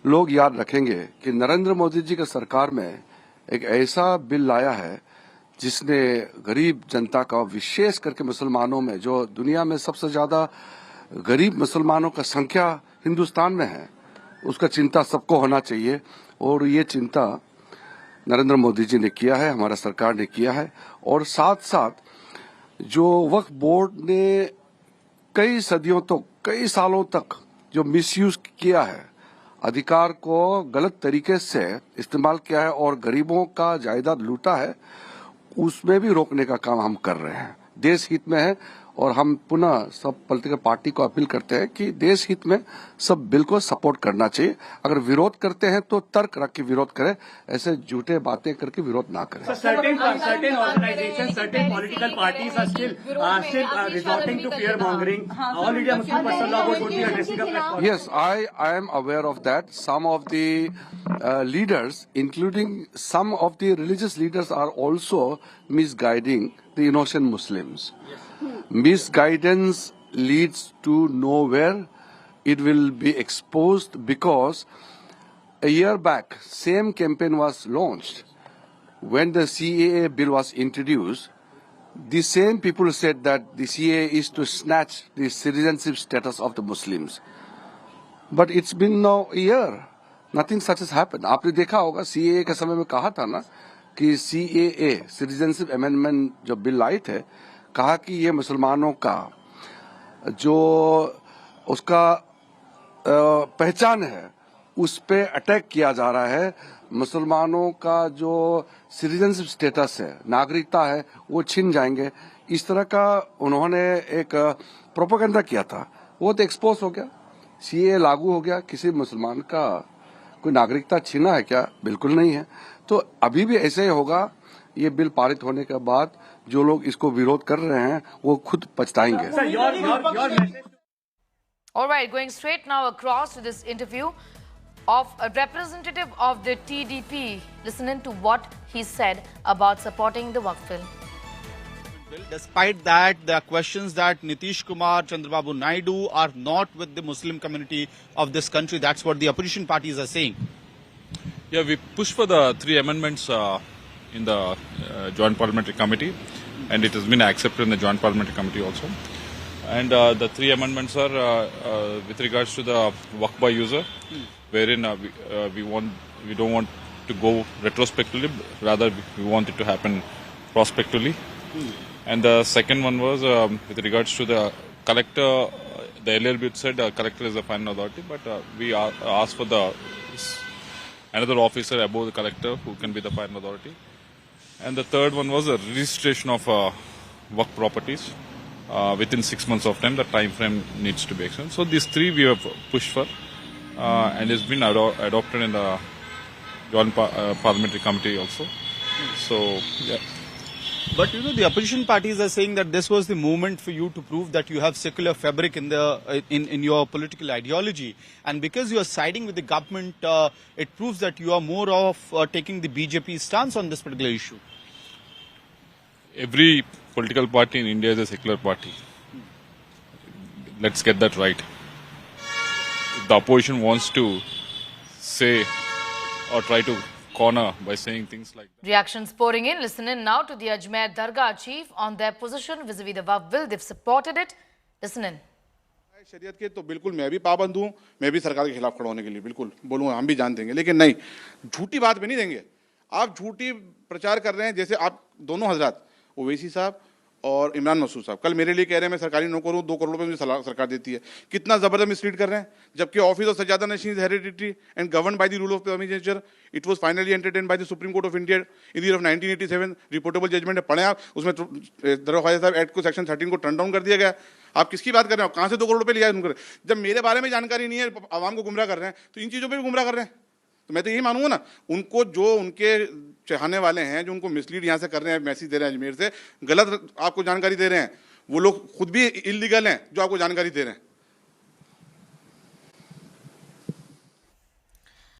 लोग याद रखेंगे कि नरेंद्र मोदी जी की सरकार में एक ऐसा बिल लाया है जिसने गरीब जनता का, विशेष करके मुसलमानों में, जो दुनिया में सबसे ज्यादा गरीब मुसलमानों का संख्या हिंदुस्तान में है, उसका चिंता सबको होना चाहिए। और ये चिंता नरेंद्र मोदी जी ने किया है, हमारा सरकार ने किया है। और साथ साथ जो वक्फ बोर्ड ने कई सदियों तक, कई सालों तक जो मिसयूज किया है, अधिकार को गलत तरीके से इस्तेमाल किया है और गरीबों का जायदाद लूटा है, उसमें भी रोकने का काम हम कर रहे हैं। देश हित में है और हम पुनः सब पॉलिटिकल पार्टी को अपील करते हैं कि देश हित में सब बिल को सपोर्ट करना चाहिए। अगर विरोध करते हैं तो तर्क रख के विरोध करें, ऐसे झूठे बातें करके विरोध ना करें। Certain organizations, certain political parties are still resorting to fear mongering. All India Muslim Personnel Law Board would be addressing a press conference. Yes, I am aware of that. Some of the leaders, including some of the religious leaders, are also misguiding the innocent Muslims. Misguidance leads to nowhere. It will be exposed because a year back, same campaign was launched. When the CAA bill was introduced, the same people said that the CAA is to snatch the citizenship status of the Muslims. But it's been now a year. Nothing such has happened. आपने देखा होगा CAA के समय में कहा था ना कि CAA, सिटीजनशिप अमेंडमेंट जो बिल आई थे, कहा कि ये मुसलमानों का जो उसका पहचान है उस पे अटैक किया जा रहा है। मुसलमानों का जो सिटीजनशिप स्टेटस है, नागरिकता है, वो छिन जाएंगे। इस तरह का उन्होंने एक प्रोपेगेंडा किया था, वो तो एक्सपोज हो गया। सीए लागू हो गया, किसी मुसलमान का कोई नागरिकता छीना है क्या? बिल्कुल नहीं है। तो अभी भी ऐसे ही होगा। ये बिल पारित होने के बाद जो लोग इसको विरोध कर रहे हैं वो खुद पछताएंगे। All right, going straight now across to this interview of a representative of the TDP. Listen in to what he said about supporting the Waqf bill. Despite that, there are questions that Nitish Kumar, Chandrababu Naidu are not with the Muslim community of this country. That's what the opposition parties are saying. Yeah, we pushed for the 3 amendments in the Joint Parliamentary Committee, and it has been accepted in the Joint Parliamentary Committee also. And the 3 amendments are with regards to the Waqf by user, wherein we don't want to go retrospectively, rather we want it to happen prospectively. And the second one was with regards to the collector. The LLB said collector is the final authority, but we asked for another officer above the collector who can be the final authority. And the third one was the registration of Waqf properties within 6 months of time. The time frame needs to be extended. So these 3 we have pushed for, and it's been adopted in the Joint Parliamentary Committee also. So yeah. But you know, the opposition parties are saying that this was the moment for you to prove that you have secular fabric in your political ideology, and because you are siding with the government, it proves that you are more of taking the BJP stance on this particular issue. Every political party in India is a secular party. Let's get that right. If the opposition wants to say or try to corner by saying things like that. Reactions pouring in. Listen in now to the Ajmer Dargah chief on their position vis-a-vis the Waqf bill. They've supported it. Listen in. शरीयत के तो बिल्कुल मैं भी पाबंद हूँ, मैं भी सरकार के खिलाफ खड़ा होने के लिए बिल्कुल बोलूँगा, हम भी जान देंगे, लेकिन नहीं, झूठी बात पे नहीं देंगे। आप झूठी प्रचार कर रहे हैं, जैसे आप दोनों हजरात ओवैसी साहब और इमरान मसूद साहब कल मेरे लिए कह रहे हैं मैं सरकारी नौकर हूँ, 2 करोड़ रुपए मुझे सरकार देती है। कितना जबरदस्त मिसलीड कर रहे हैं, जबकि office of sajjada nashin is hereditary and govern by the rule of prime. It was finally entertained by the supreme court of India in the year of 1987। Reportable judgment है, पढ़े आप, उसमें दरख्वास्त साहब एक्ट को सेक्शन 13 को टर्न डाउन कर दिया गया। आप किसकी बात कर रहे हो? कहाँ से 2 करोड़ रुपए लिया है? जब मेरे बारे में जानकारी नहीं है, आवाम को गुमराह कर रहे हैं, तो इन चीज़ों पर भी गुमराह कर रहे हैं। तो मैं तो यही मानूंगा ना, उनको जो उनके चाहने वाले हैं, जो उनको मिसलीड यहाँ से कर रहे हैं, मैसेज दे रहे हैं अजमेर से, गलत आपको जानकारी दे रहे हैं, वो लोग खुद भी इलीगल हैं जो आपको जानकारी दे रहे हैं।